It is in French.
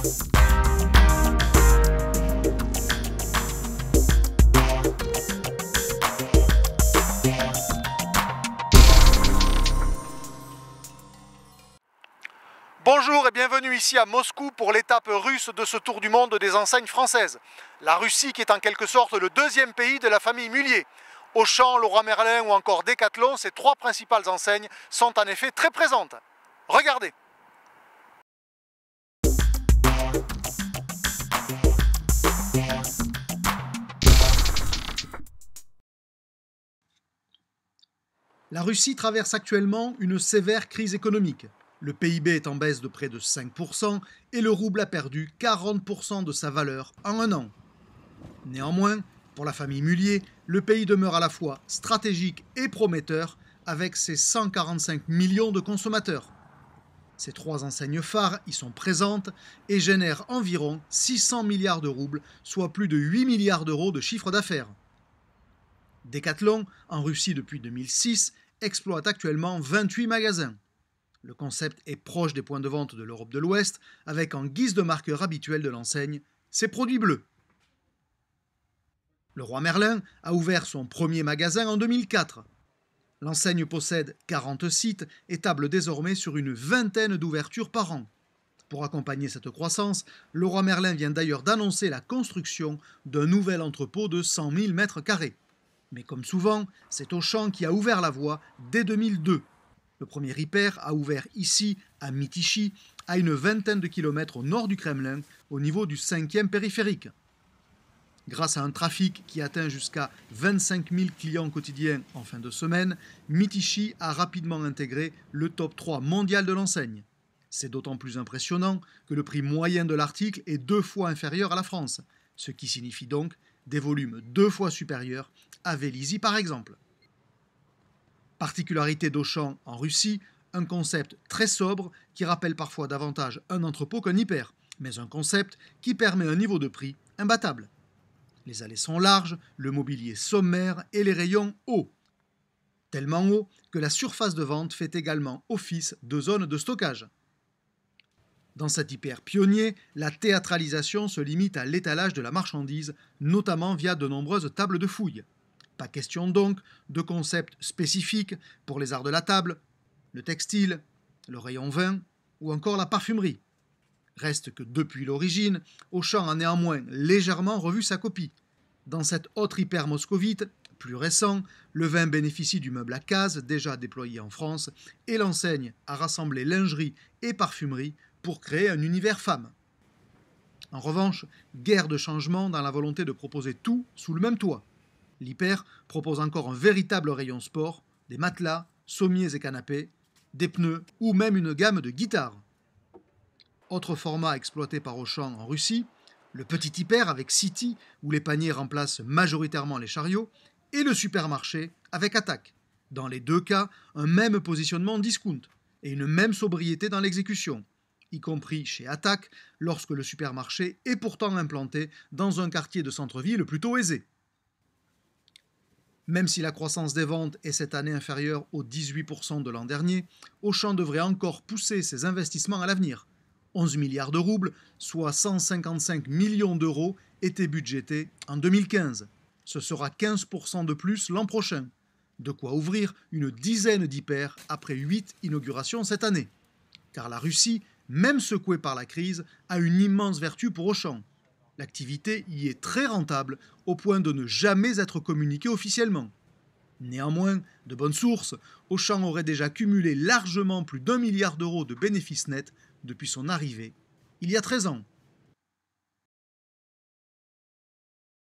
Bonjour et bienvenue ici à Moscou pour l'étape russe de ce tour du monde des enseignes françaises. La Russie qui est en quelque sorte le deuxième pays de la famille Mullier. Auchan, Leroy Merlin ou encore Decathlon, ces trois principales enseignes sont en effet très présentes. Regardez! La Russie traverse actuellement une sévère crise économique. Le PIB est en baisse de près de 5% et le rouble a perdu 40% de sa valeur en un an. Néanmoins, pour la famille Mullier, le pays demeure à la fois stratégique et prometteur avec ses 145 millions de consommateurs. Ces trois enseignes phares y sont présentes et génèrent environ 600 milliards de roubles, soit plus de 8 milliards d'euros de chiffre d'affaires. Decathlon, en Russie depuis 2006, exploite actuellement 28 magasins. Le concept est proche des points de vente de l'Europe de l'Ouest, avec en guise de marqueur habituel de l'enseigne ses produits bleus. Leroy Merlin a ouvert son premier magasin en 2004. L'enseigne possède 40 sites et table désormais sur une vingtaine d'ouvertures par an. Pour accompagner cette croissance, Leroy Merlin vient d'ailleurs d'annoncer la construction d'un nouvel entrepôt de 100 000 m². Mais comme souvent, c'est Auchan qui a ouvert la voie dès 2002. Le premier hyper a ouvert ici, à Mytishchi, à une vingtaine de kilomètres au nord du Kremlin, au niveau du 5e périphérique. Grâce à un trafic qui atteint jusqu'à 25 000 clients quotidiens en fin de semaine, Mytishchi a rapidement intégré le top 3 mondial de l'enseigne. C'est d'autant plus impressionnant que le prix moyen de l'article est 2 fois inférieur à la France, ce qui signifie donc des volumes 2 fois supérieurs à Vélizy par exemple. Particularité d'Auchan en Russie, un concept très sobre qui rappelle parfois davantage un entrepôt qu'un hyper, mais un concept qui permet un niveau de prix imbattable. Les allées sont larges, le mobilier sommaire et les rayons hauts. Tellement haut que la surface de vente fait également office de zone de stockage. Dans cet hyper pionnier, la théâtralisation se limite à l'étalage de la marchandise, notamment via de nombreuses tables de fouilles. Pas question donc de concepts spécifiques pour les arts de la table, le textile, le rayon vin ou encore la parfumerie. Reste que depuis l'origine, Auchan a néanmoins légèrement revu sa copie. Dans cet autre hyper moscovite, plus récent, le vin bénéficie du meuble à case déjà déployé en France et l'enseigne a rassemblé lingerie et parfumerie pour créer un univers femme. En revanche, guère de changement dans la volonté de proposer tout sous le même toit. L'hyper propose encore un véritable rayon sport, des matelas, sommiers et canapés, des pneus ou même une gamme de guitares. Autre format exploité par Auchan en Russie, le petit hyper avec City où les paniers remplacent majoritairement les chariots et le supermarché avec Attack. Dans les deux cas, un même positionnement discount et une même sobriété dans l'exécution, y compris chez Attack lorsque le supermarché est pourtant implanté dans un quartier de centre-ville plutôt aisé. Même si la croissance des ventes est cette année inférieure aux 18% de l'an dernier, Auchan devrait encore pousser ses investissements à l'avenir. 11 milliards de roubles, soit 155 millions d'euros, étaient budgétés en 2015. Ce sera 15% de plus l'an prochain. De quoi ouvrir une dizaine d'hyper après 8 inaugurations cette année. Car la Russie, même secouée par la crise, a une immense vertu pour Auchan. L'activité y est très rentable au point de ne jamais être communiquée officiellement. Néanmoins, de bonnes sources, Auchan aurait déjà cumulé largement plus d'1 milliard d'euros de bénéfices nets depuis son arrivée, il y a 13 ans.